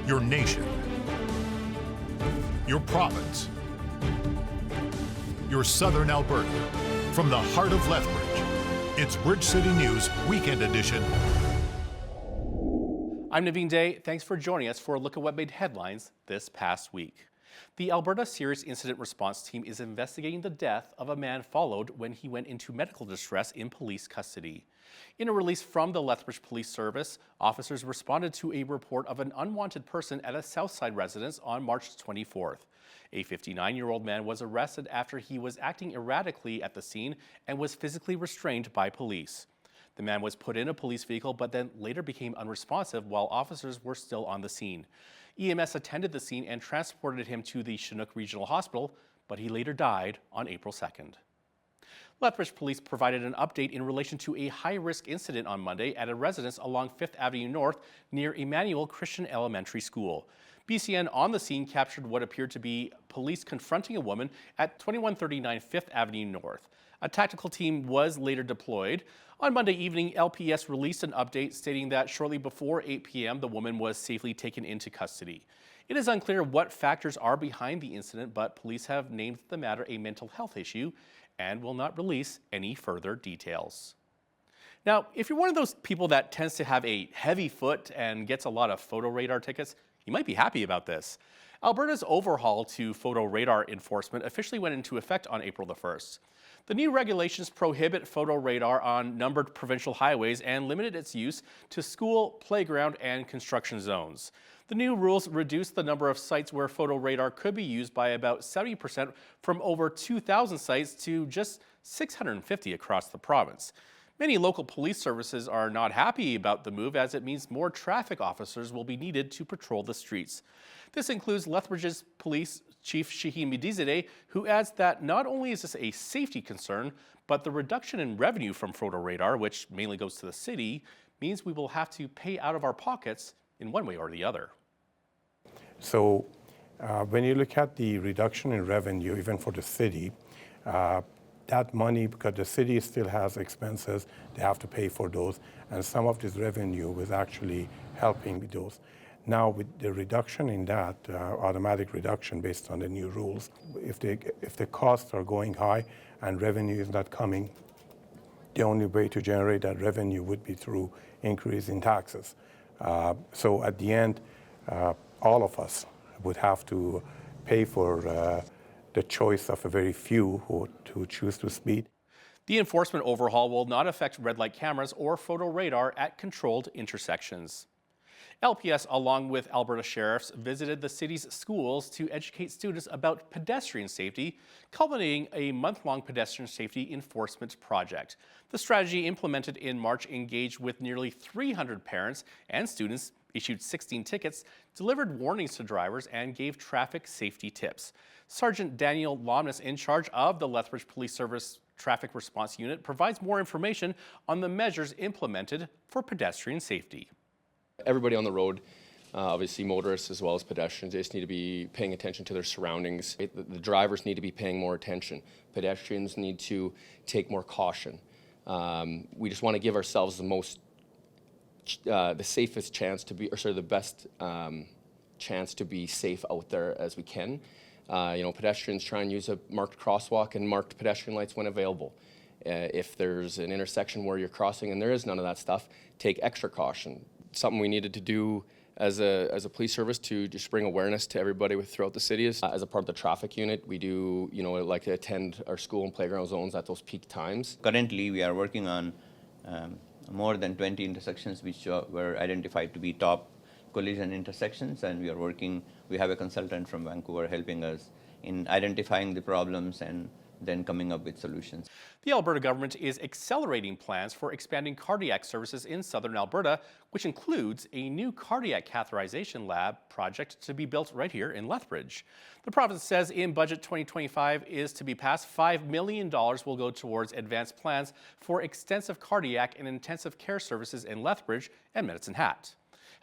your nation, your province, your southern Alberta. From the heart of Lethbridge, it's Bridge City News Weekend Edition. I'm Naveen Day. Thanks for joining us for a look at what made headlines this past week. The Alberta Serious Incident Response Team is investigating the death of a man followed when he went into medical distress in police custody. In a release from the Lethbridge Police Service, officers responded to a report of an unwanted person at a Southside residence on March 24th. A 59-year-old man was arrested after he was acting erratically at the scene and was physically restrained by police. The man was put in a police vehicle but then later became unresponsive while officers were still on the scene. EMS attended the scene and transported him to the Chinook Regional Hospital, but he later died on April 2nd. Lethbridge Police provided an update in relation to a high-risk incident on Monday at a residence along 5th Avenue North near Emmanuel Christian Elementary School. BCN on the scene captured what appeared to be police confronting a woman at 2139 5th Avenue North. A tactical team was later deployed. On Monday evening, LPS released an update stating that shortly before 8 p.m. the woman was safely taken into custody. It is unclear what factors are behind the incident, but police have named the matter a mental health issue and will not release any further details. Now, if you're one of those people that tends to have a heavy foot and gets a lot of photo radar tickets, you might be happy about this. Alberta's overhaul to photo radar enforcement officially went into effect on April the 1st. The new regulations prohibit photo radar on numbered provincial highways and limited its use to school, playground, and construction zones. The new rules reduce the number of sites where photo radar could be used by about 70% from over 2,000 sites to just 650 across the province. Many local police services are not happy about the move as it means more traffic officers will be needed to patrol the streets. This includes Lethbridge's Police Chief Shaheen Medizadeh, who adds that not only is this a safety concern, but the reduction in revenue from photo radar, which mainly goes to the city, means we will have to pay out of our pockets in one way or the other. So when you look at the reduction in revenue, even for the city, that money, because the city still has expenses, they have to pay for those, and some of this revenue was actually helping with those. Now, with the reduction in that, automatic reduction based on the new rules, if the costs are going high and revenue is not coming, the only way to generate that revenue would be through increase in taxes. So at the end, all of us would have to pay for the choice of a very few who choose to speed. The enforcement overhaul will not affect red light cameras or photo radar at controlled intersections. LPS, along with Alberta sheriffs, visited the city's schools to educate students about pedestrian safety, culminating a month-long pedestrian safety enforcement project. The strategy implemented in March engaged with nearly 300 parents and students, issued 16 tickets, delivered warnings to drivers, and gave traffic safety tips. Sergeant Daniel Lomness, in charge of the Lethbridge Police Service Traffic Response Unit, provides more information on the measures implemented for pedestrian safety. Everybody on the road, obviously motorists as well as pedestrians, they just need to be paying attention to their surroundings. The drivers need to be paying more attention. Pedestrians need to take more caution. We just want to give ourselves the safest chance to be, or sorry, the best chance to be safe out there as we can. Pedestrians try and use a marked crosswalk and marked pedestrian lights when available. If there's an intersection where you're crossing and there is none of that stuff, take extra caution. Something we needed to do as a police service to just bring awareness to everybody throughout the city is, as a part of the traffic unit, we do, like to attend our school and playground zones at those peak times. Currently, we are working on more than 20 intersections which were identified to be top collision intersections, and we have a consultant from Vancouver helping us in identifying the problems and then coming up with solutions. The Alberta government is accelerating plans for expanding cardiac services in southern Alberta, which includes a new cardiac catheterization lab project to be built right here in Lethbridge. The province says in budget 2025 is to be passed, $5 million will go towards advanced plans for extensive cardiac and intensive care services in Lethbridge and Medicine Hat.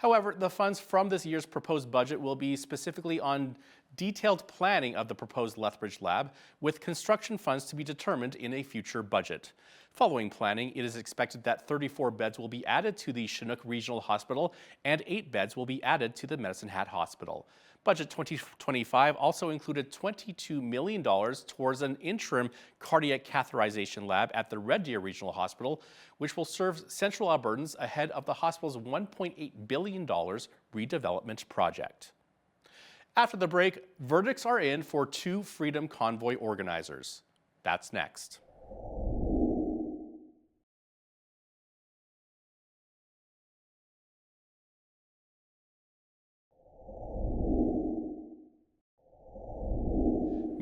However, the funds from this year's proposed budget will be specifically on detailed planning of the proposed Lethbridge lab, with construction funds to be determined in a future budget. Following planning, it is expected that 34 beds will be added to the Chinook Regional Hospital and 8 beds will be added to the Medicine Hat Hospital. Budget 2025 also included $22 million towards an interim cardiac catheterization lab at the Red Deer Regional Hospital, which will serve Central Albertans ahead of the hospital's $1.8 billion redevelopment project. After the break, verdicts are in for 2 Freedom Convoy organizers. That's next.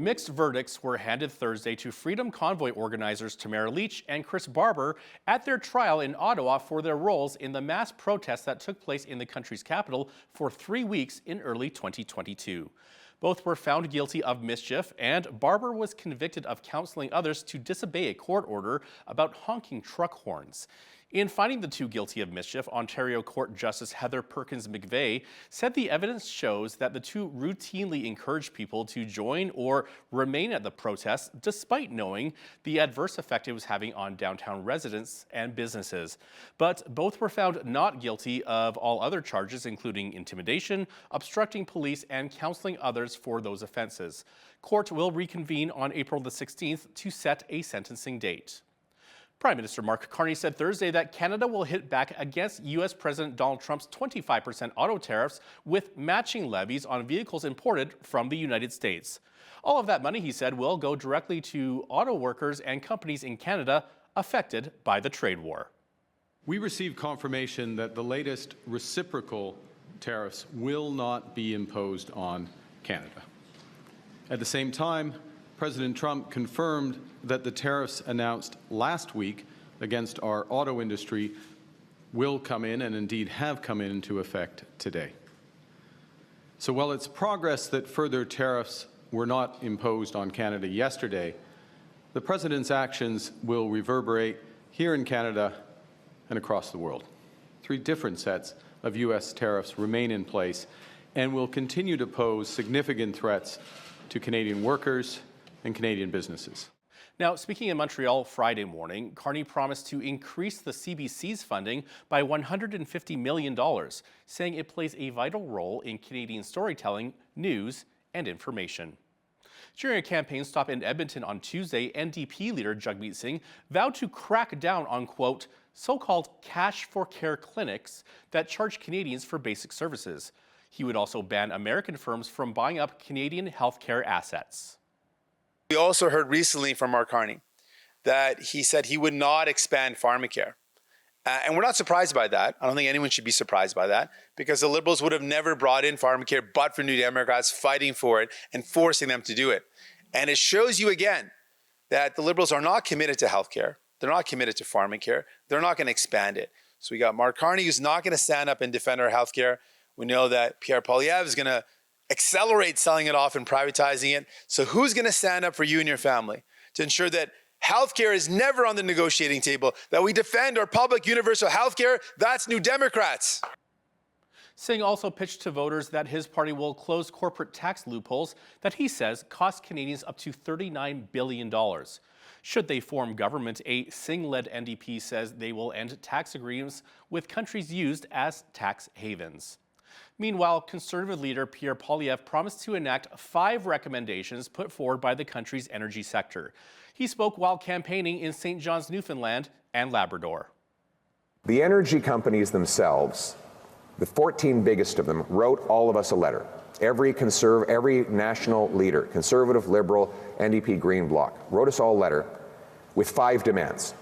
Mixed verdicts were handed Thursday to Freedom Convoy organizers Tamara Lich and Chris Barber at their trial in Ottawa for their roles in the mass protests that took place in the country's capital for 3 weeks in early 2022. Both were found guilty of mischief, and Barber was convicted of counseling others to disobey a court order about honking truck horns. In finding the 2 guilty of mischief, Ontario Court Justice Heather Perkins McVeigh said the evidence shows that the 2 routinely encouraged people to join or remain at the protests despite knowing the adverse effect it was having on downtown residents and businesses. But both were found not guilty of all other charges, including intimidation, obstructing police, and counseling others for those offenses. Court will reconvene on April the 16th to set a sentencing date. Prime Minister Mark Carney said Thursday that Canada will hit back against U.S. President Donald Trump's 25% auto tariffs with matching levies on vehicles imported from the United States. All of that money, he said, will go directly to auto workers and companies in Canada affected by the trade war. We received confirmation that the latest reciprocal tariffs will not be imposed on Canada. At the same time, President Trump confirmed that the tariffs announced last week against our auto industry will come in, and indeed have come into effect today. So while it's progress that further tariffs were not imposed on Canada yesterday, the President's actions will reverberate here in Canada and across the world. 3 different sets of U.S. tariffs remain in place and will continue to pose significant threats to Canadian workers and Canadian businesses. Now, speaking in Montreal Friday morning, Carney promised to increase the CBC's funding by $150 million, saying it plays a vital role in Canadian storytelling, news, and information. During a campaign stop in Edmonton on Tuesday, NDP leader Jagmeet Singh vowed to crack down on, quote, so-called cash-for-care clinics that charge Canadians for basic services. He would also ban American firms from buying up Canadian healthcare assets. We also heard recently from Mark Carney that he said he would not expand pharmacare. And we're not surprised by that. I don't think anyone should be surprised by that, because the Liberals would have never brought in pharmacare but for New Democrats fighting for it and forcing them to do it. And it shows you again that the Liberals are not committed to healthcare. They're not committed to pharmacare. They're not going to expand it. So we got Mark Carney, who's not going to stand up and defend our healthcare. We know that Pierre Poilievre is going to accelerate selling it off and privatizing it. So who's going to stand up for you and your family to ensure that healthcare is never on the negotiating table, that we defend our public universal healthcare? That's New Democrats. Singh also pitched to voters that his party will close corporate tax loopholes that he says cost Canadians up to $39 billion. Should they form government, a Singh-led NDP says they will end tax agreements with countries used as tax havens. Meanwhile, Conservative leader Pierre Poilievre promised to enact 5 recommendations put forward by the country's energy sector. He spoke while campaigning in St. John's, Newfoundland and Labrador. The energy companies themselves, the 14 biggest of them, wrote all of us a letter. Every national leader, Conservative, Liberal, NDP, Green Bloc, wrote us all a letter with 5 demands.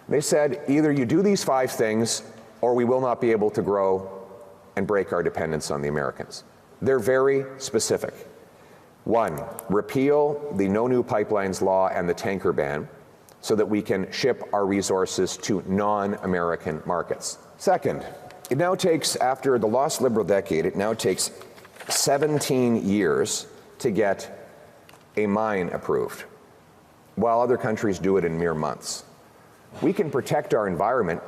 They said, either you do these 5 things or we will not be able to grow and break our dependence on the Americans. They're very specific. 1, repeal the No New Pipelines law and the tanker ban so that we can ship our resources to non-American markets. 2nd, it now takes, after the lost Liberal decade, it now takes 17 years to get a mine approved, while other countries do it in mere months. We can protect our environment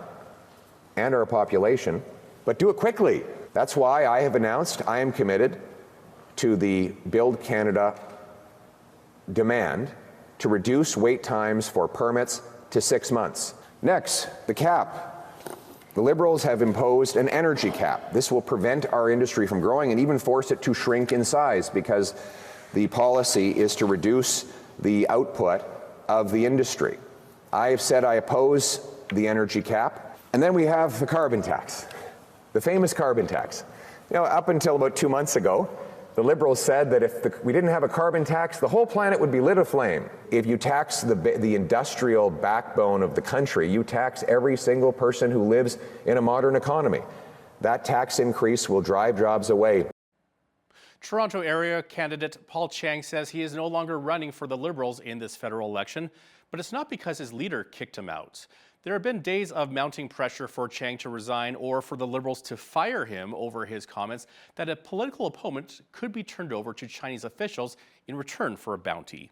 and our population, but do it quickly. That's why I have announced I am committed to the Build Canada demand to reduce wait times for permits to 6 months. Next, the cap. The Liberals have imposed an energy cap. This will prevent our industry from growing and even force it to shrink in size because the policy is to reduce the output of the industry. I have said I oppose the energy cap. And then we have the carbon tax, the famous carbon tax. You know, up until about 2 months ago, the Liberals said that if we didn't have a carbon tax, the whole planet would be lit aflame. If you tax the industrial backbone of the country, you tax every single person who lives in a modern economy. That tax increase will drive jobs away. Toronto area candidate Paul Chiang says he is no longer running for the Liberals in this federal election, but it's not because his leader kicked him out. There have been days of mounting pressure for Chiang to resign or for the Liberals to fire him over his comments that a political opponent could be turned over to Chinese officials in return for a bounty.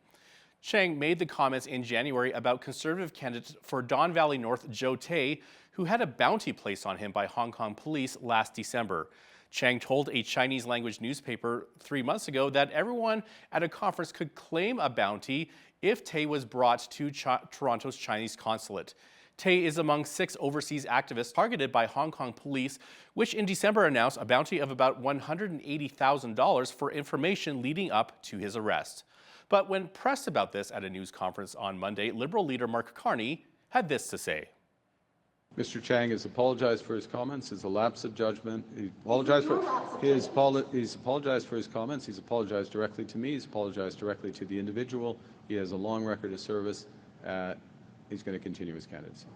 Chiang made the comments in January about Conservative candidate for Don Valley North Joe Tay, who had a bounty placed on him by Hong Kong police last December. Chiang told a Chinese language newspaper 3 months ago that everyone at a conference could claim a bounty if Tay was brought to Toronto's Chinese consulate. Tay is among 6 overseas activists targeted by Hong Kong police, which in December announced a bounty of about $180,000 for information leading up to his arrest. But when pressed about this at a news conference on Monday, Liberal leader Mark Carney had this to say. Mr. Chiang has apologized for his comments. It's a lapse of judgment. He's apologized for his comments. He's apologized directly to me. He's apologized directly to the individual. He has a long record of service. He's going to continue his candidacy.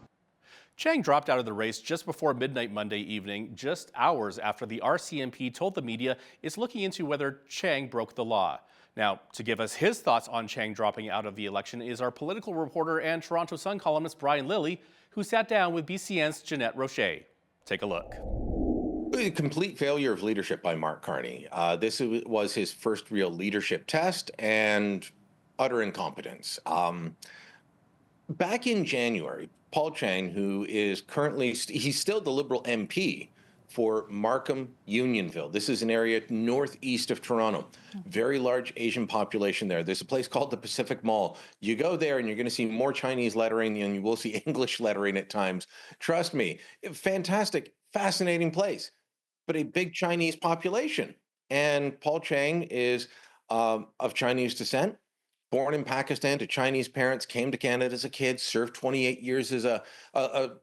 Chiang dropped out of the race just before midnight Monday evening, just hours after the RCMP told the media it's looking into whether Chiang broke the law. Now, to give us his thoughts on Chiang dropping out of the election is our political reporter and Toronto Sun columnist Brian Lilly, who sat down with BCN's Jeanette Roche. Take a look. A complete failure of leadership by Mark Carney. This was his first real leadership test and utter incompetence. Back in January, Paul Chiang, who is currently, he's still the Liberal MP for Markham, Unionville. This is an area northeast of Toronto. Very large Asian population there. There's a place called the Pacific Mall. You go there and you're going to see more Chinese lettering than you will see English lettering at times. Trust me, fantastic, fascinating place, but a big Chinese population. And Paul Chiang is of Chinese descent. Born in Pakistan to Chinese parents, came to Canada as a kid, served 28 years as a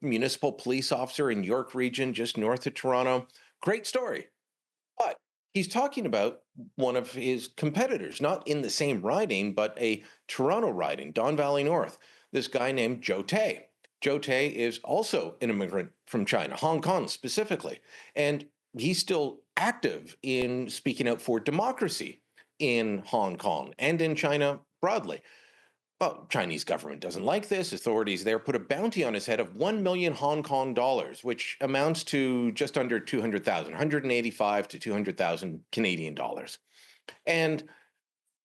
municipal police officer in York Region, just north of Toronto. Great story. But he's talking about one of his competitors, not in the same riding, but a Toronto riding, Don Valley North, this guy named Joe Tay. Joe Tay is also an immigrant from China, Hong Kong specifically, and he's still active in speaking out for democracy in Hong Kong and in China broadly. Well, Chinese government doesn't like this. Authorities there put a bounty on his head of 1 million Hong Kong dollars, which amounts to just under 200,000, 185 to 200,000 Canadian dollars. And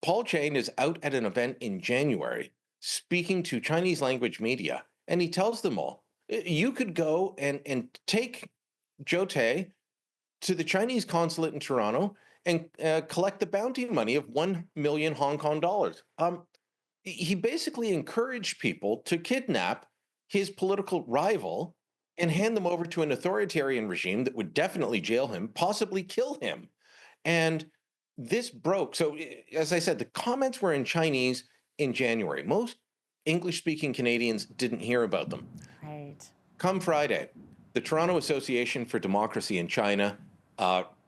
Paul Chiang is out at an event in January speaking to Chinese language media, and he tells them all, you could go and take Joe Tay to the Chinese consulate in Toronto and collect the bounty money of 1 million Hong Kong dollars. He basically encouraged people to kidnap his political rival and hand them over to an authoritarian regime that would definitely jail him, possibly kill him. And this broke. So, as I said, the comments were in Chinese in January. Most English-speaking Canadians didn't hear about them. Right. Come Friday, the Toronto Association for Democracy in China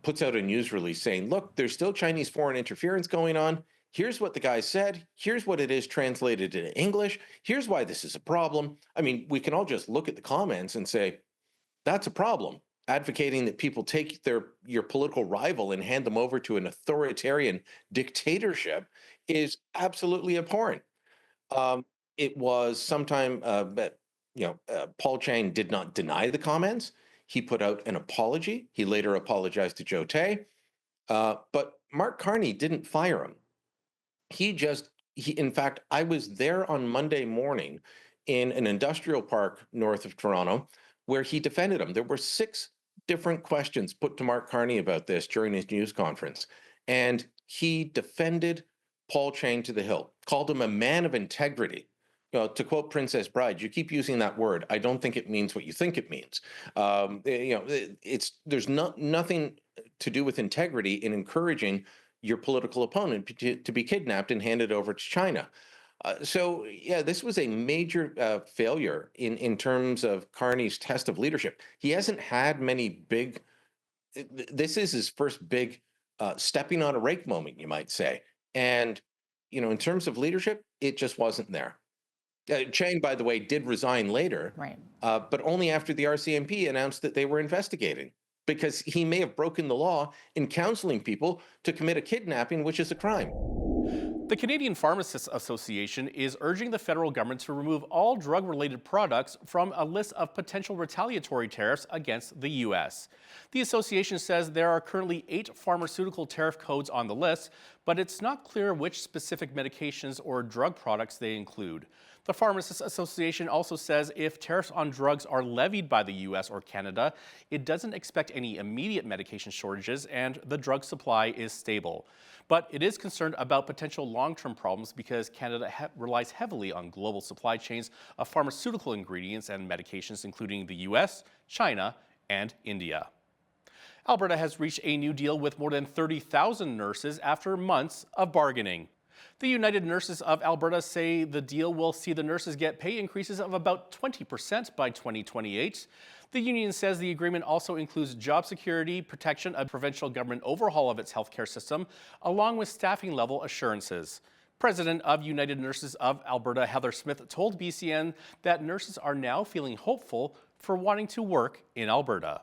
puts out a news release saying, look, there's still Chinese foreign interference going on. Here's what the guy said. Here's what it is translated into English. Here's why this is a problem. I mean, we can all just look at the comments and say, that's a problem. Advocating that people take your political rival and hand them over to an authoritarian dictatorship is absolutely abhorrent. It was sometime, Paul Chiang did not deny the comments. He put out an apology. He later apologized to Joe Tay. But Mark Carney didn't fire him. In fact, I was there on Monday morning in an industrial park north of Toronto where he defended him. There were 6 different questions put to Mark Carney about this during his news conference. And he defended Paul Chiang to the hilt, called him a man of integrity. To quote Princess Bride, you keep using that word. I don't think it means what you think it means. There's nothing to do with integrity in encouraging your political opponent to be kidnapped and handed over to China. This was a major failure in terms of Carney's test of leadership. He hasn't had many big. This is his first big stepping on a rake moment, you might say. And in terms of leadership, it just wasn't there. Chiang, by the way, did resign later, right? But only after the RCMP announced that they were investigating, because he may have broken the law in counseling people to commit a kidnapping, which is a crime. The Canadian Pharmacists Association is urging the federal government to remove all drug-related products from a list of potential retaliatory tariffs against the U.S. The association says there are currently 8 pharmaceutical tariff codes on the list, but it's not clear which specific medications or drug products they include. The Pharmacists Association also says if tariffs on drugs are levied by the U.S. or Canada, it doesn't expect any immediate medication shortages and the drug supply is stable. But it is concerned about potential long-term problems because Canada relies heavily on global supply chains of pharmaceutical ingredients and medications, including the U.S., China, and India. Alberta has reached a new deal with more than 30,000 nurses after months of bargaining. The United Nurses of Alberta say the deal will see the nurses get pay increases of about 20% by 2028. The union says the agreement also includes job security, protection, a provincial government overhaul of its healthcare system, along with staffing level assurances. President of United Nurses of Alberta, Heather Smith, told BCN that nurses are now feeling hopeful for wanting to work in Alberta.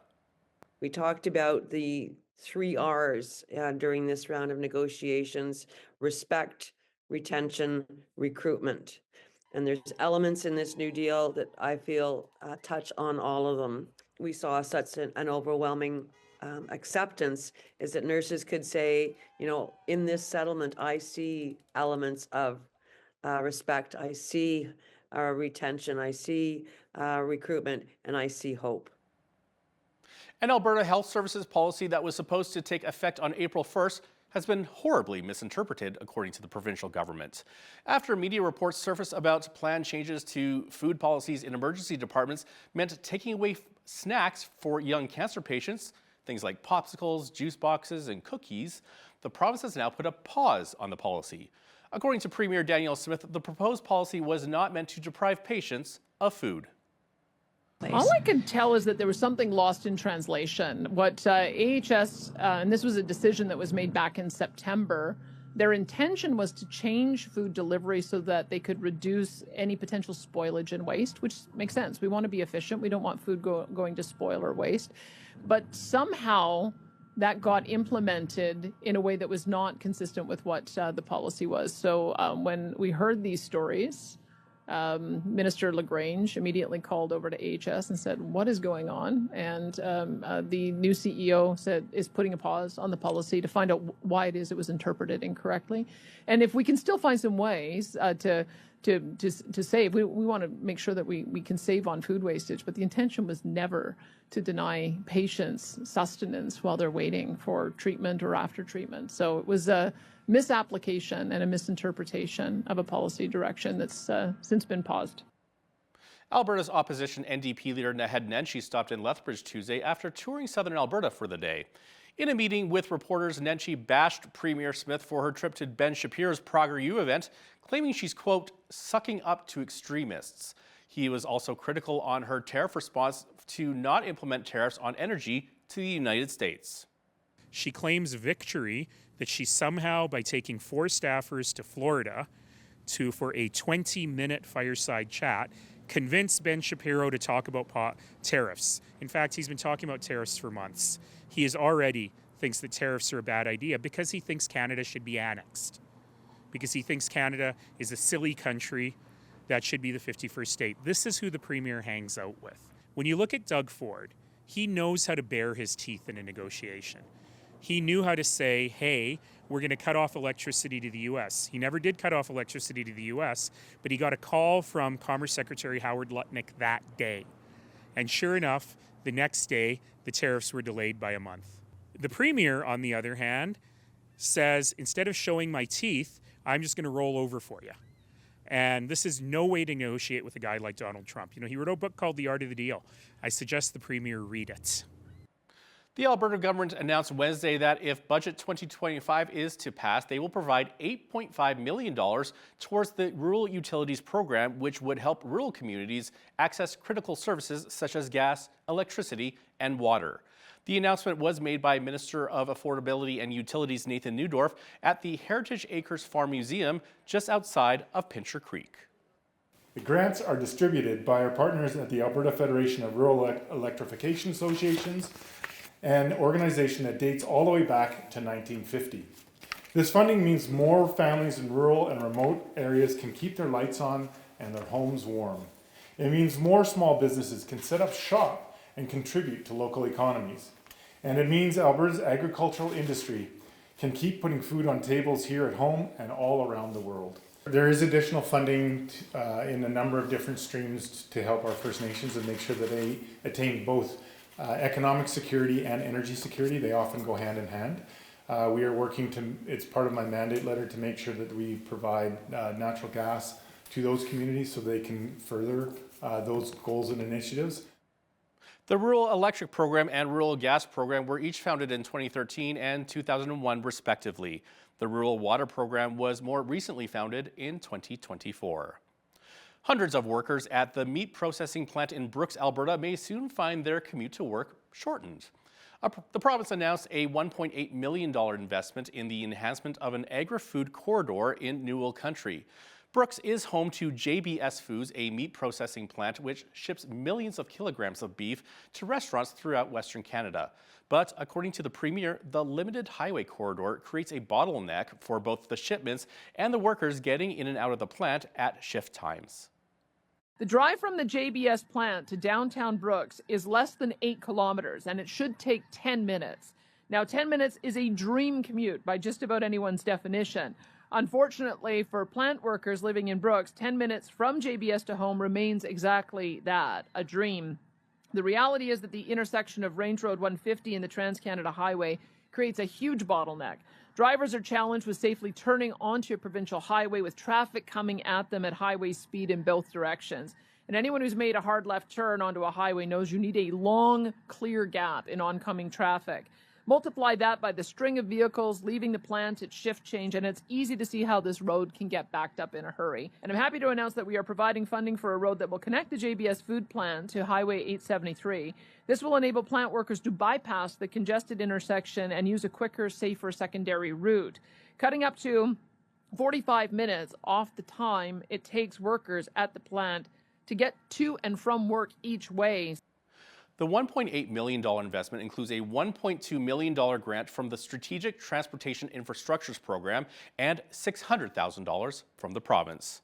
We talked about the 3 R's during this round of negotiations: respect, retention, recruitment. And there's elements in this new deal that I feel touch on all of them. We saw such an overwhelming acceptance is that nurses could say, in this settlement, I see elements of respect, I see retention, I see recruitment, and I see hope. An Alberta Health Services policy that was supposed to take effect on April 1st has been horribly misinterpreted, according to the provincial government. After media reports surfaced about planned changes to food policies in emergency departments meant taking away snacks for young cancer patients, things like popsicles, juice boxes, and cookies, the province has now put a pause on the policy. According to Premier Danielle Smith, the proposed policy was not meant to deprive patients of food. All I can tell is that there was something lost in translation. What AHS, and this was a decision that was made back in September, their intention was to change food delivery so that they could reduce any potential spoilage and waste, which makes sense. We want to be efficient. We don't want food going to spoil or waste. But somehow that got implemented in a way that was not consistent with what the policy was. So when we heard these stories, Minister LaGrange immediately called over to AHS and said, what is going on? And the new CEO is putting a pause on the policy to find out why it was interpreted incorrectly. And if we can still find some ways to save, we want to make sure that we can save on food wastage. But the intention was never to deny patients sustenance while they're waiting for treatment or after treatment. So it was a misapplication and a misinterpretation of a policy direction that's since been paused. Alberta's opposition NDP leader Naheed Nenshi stopped in Lethbridge Tuesday after touring southern Alberta for the day. In a meeting with reporters, Nenshi bashed Premier Smith for her trip to Ben Shapiro's PragerU event, claiming she's, quote, sucking up to extremists. He was also critical on her tariff response to not implement tariffs on energy to the United States. She claims victory that she somehow, by taking 4 staffers to Florida for a 20-minute fireside chat, convinced Ben Shapiro to talk about tariffs. In fact, he's been talking about tariffs for months. He already thinks that tariffs are a bad idea because he thinks Canada should be annexed, because he thinks Canada is a silly country that should be the 51st state. This is who the Premier hangs out with. When you look at Doug Ford, he knows how to bare his teeth in a negotiation. He knew how to say, hey, we're going to cut off electricity to the U.S. He never did cut off electricity to the U.S., but he got a call from Commerce Secretary Howard Lutnick that day. And sure enough, The next day, the tariffs were delayed by a month. The Premier, on the other hand, says, instead of showing my teeth, I'm just going to roll over for you. And this is no way to negotiate with a guy like Donald Trump. You know, he wrote a book called The Art of the Deal. I suggest the Premier read it. The Alberta government announced Wednesday that if Budget 2025 is to pass, they will provide $8.5 million towards the Rural Utilities Program, which would help rural communities access critical services such as gas, electricity, and water. The announcement was made by Minister of Affordability and Utilities Nathan Neudorf at the Heritage Acres Farm Museum just outside of Pincher Creek. The grants are distributed by our partners at the Alberta Federation of Rural Electrification Associations, an organization that dates all the way back to 1950. This funding means more families in rural and remote areas can keep their lights on and their homes warm. It means more small businesses can set up shop and contribute to local economies. And it means Alberta's agricultural industry can keep putting food on tables here at home and all around the world. There is additional funding in a number of different streams to help our First Nations and make sure that they attain both economic security and energy security. They often go hand in hand. We are working to, it's part of my mandate letter, to make sure that we provide natural gas to those communities so they can further those goals and initiatives. The Rural Electric Program and Rural Gas Program were each founded in 2013 and 2001, respectively. The Rural Water Program was more recently founded in 2024. Hundreds of workers at the meat processing plant in Brooks, Alberta may soon find their commute to work shortened. The province announced a $1.8 million investment in the enhancement of an agri-food corridor in Newell Country. Brooks is home to JBS Foods, a meat processing plant which ships millions of kilograms of beef to restaurants throughout Western Canada. But according to the Premier, the limited highway corridor creates a bottleneck for both the shipments and the workers getting in and out of the plant at shift times. The drive from the JBS plant to downtown Brooks is less than 8 kilometers, and it should take 10 minutes. Now, 10 minutes is a dream commute by just about anyone's definition. Unfortunately, for plant workers living in Brooks, 10 minutes from JBS to home remains exactly that, a dream. The reality is that the intersection of Range Road 150 and the Trans-Canada Highway creates a huge bottleneck. Drivers are challenged with safely turning onto a provincial highway with traffic coming at them at highway speed in both directions. And anyone who's made a hard left turn onto a highway knows you need a long, clear gap in oncoming traffic. Multiply that by the string of vehicles leaving the plant at shift change, and it's easy to see how this road can get backed up in a hurry. And I'm happy to announce that we are providing funding for a road that will connect the JBS food plant to Highway 873. This will enable plant workers to bypass the congested intersection and use a quicker, safer secondary route, cutting up to 45 minutes off the time it takes workers at the plant to get to and from work each way. The $1.8 million investment includes a $1.2 million grant from the Strategic Transportation Infrastructures Program and $600,000 from the province.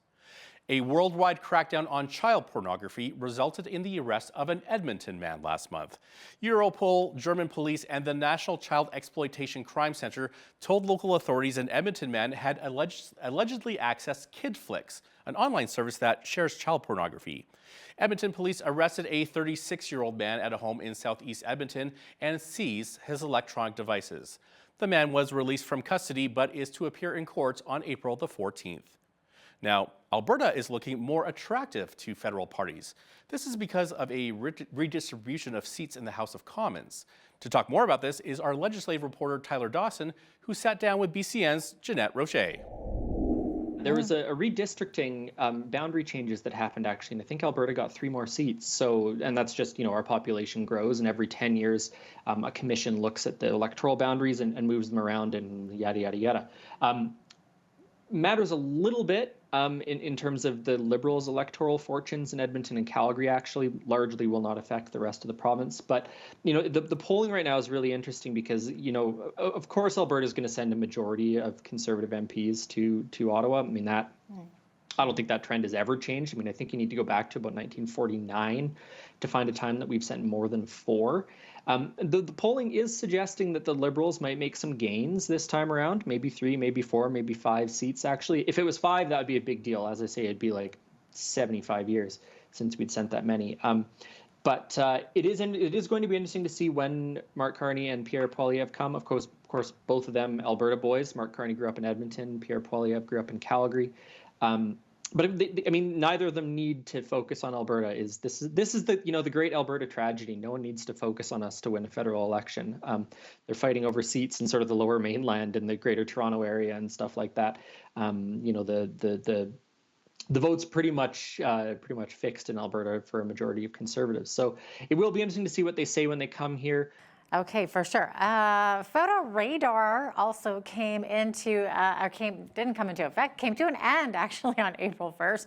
A worldwide crackdown on child pornography resulted in the arrest of an Edmonton man last month. Europol, German police, and the National Child Exploitation Crime Center told local authorities an Edmonton man had allegedly accessed KidFlix, an online service that shares child pornography. Edmonton police arrested a 36-year-old man at a home in southeast Edmonton and seized his electronic devices. The man was released from custody but is to appear in court on April the 14th. Now, Alberta is looking more attractive to federal parties. This is because of a redistribution of seats in the House of Commons. To talk more about this is our legislative reporter Tyler Dawson, who sat down with BCN's Jeanette Roche. There was a redistricting boundary changes that happened, actually, and I think Alberta got 3 more seats. So, and that's just, our population grows, and every 10 years, a commission looks at the electoral boundaries and moves them around and yada, yada, yada. Matters a little bit in terms of the Liberals' electoral fortunes in Edmonton and Calgary. Actually, largely will not affect the rest of the province. But the polling right now is really interesting because of course Alberta is going to send a majority of Conservative MPs to Ottawa. I mean I don't think that trend has ever changed. I mean I think you need to go back to about 1949 to find a time that we've sent more than 4. The polling is suggesting that the Liberals might make some gains this time around, maybe 3, maybe 4, maybe 5 seats, actually. If it was 5, that would be a big deal. As I say, it'd be like 75 years since we'd sent that many. But it is going to be interesting to see when Mark Carney and Pierre Poilievre come. Of course, both of them Alberta boys. Mark Carney grew up in Edmonton. Pierre Poilievre grew up in Calgary. But I mean, neither of them need to focus on Alberta. This is the the great Alberta tragedy. No one needs to focus on us to win a federal election. They're fighting over seats in sort of the Lower Mainland and the Greater Toronto area and stuff like that. The vote's pretty much fixed in Alberta for a majority of Conservatives. So it will be interesting to see what they say when they come here. Okay, for sure. Photo radar also came to an end actually on April 1st.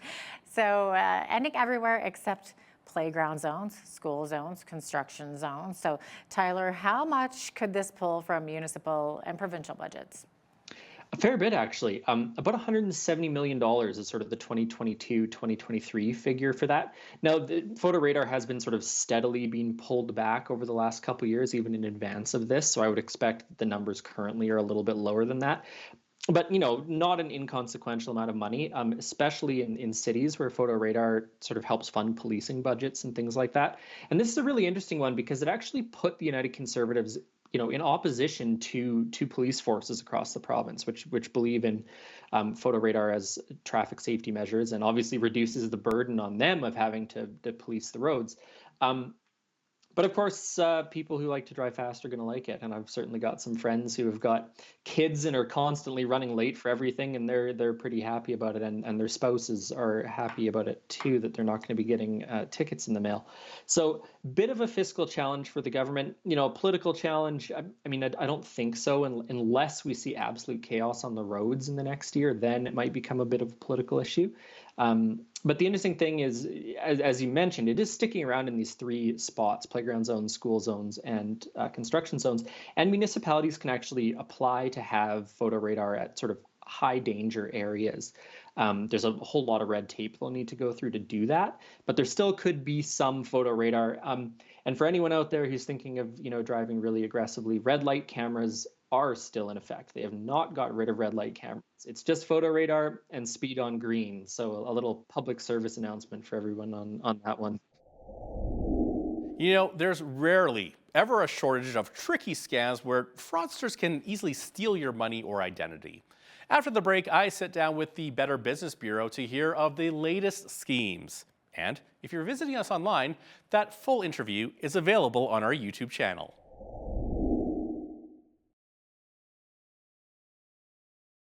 So ending everywhere except playground zones, school zones, construction zones. So Tyler, how much could this pull from municipal and provincial budgets? A fair bit, actually. About $170 million is sort of the 2022-2023 figure for that. Now, the photo radar has been sort of steadily being pulled back over the last couple of years, even in advance of this. So I would expect the numbers currently are a little bit lower than that. But, not an inconsequential amount of money, especially in cities where photo radar sort of helps fund policing budgets and things like that. And this is a really interesting one because it actually put the United Conservatives in opposition to police forces across the province, which believe in photo radar as traffic safety measures, and obviously reduces the burden on them of having to police the roads. But of course, people who like to drive fast are going to like it, and I've certainly got some friends who have got kids and are constantly running late for everything, and they're pretty happy about it, and their spouses are happy about it too, that they're not going to be getting tickets in the mail. So, bit of a fiscal challenge for the government. A political challenge. I mean, I don't think so, unless we see absolute chaos on the roads in the next year. Then it might become a bit of a political issue. But the interesting thing is, as you mentioned, it is sticking around in these three spots: playground zones, school zones, and construction zones. And municipalities can actually apply to have photo radar at sort of high danger areas. There's a whole lot of red tape they'll need to go through to do that, but there still could be some photo radar. And for anyone out there who's thinking of driving really aggressively, red light cameras are still in effect. They have not got rid of red light cameras. It's just photo radar and speed on green. So a little public service announcement for everyone on that one. There's rarely ever a shortage of tricky scams where fraudsters can easily steal your money or identity. After the break, I sit down with the Better Business Bureau to hear of the latest schemes. And if you're visiting us online, that full interview is available on our YouTube channel.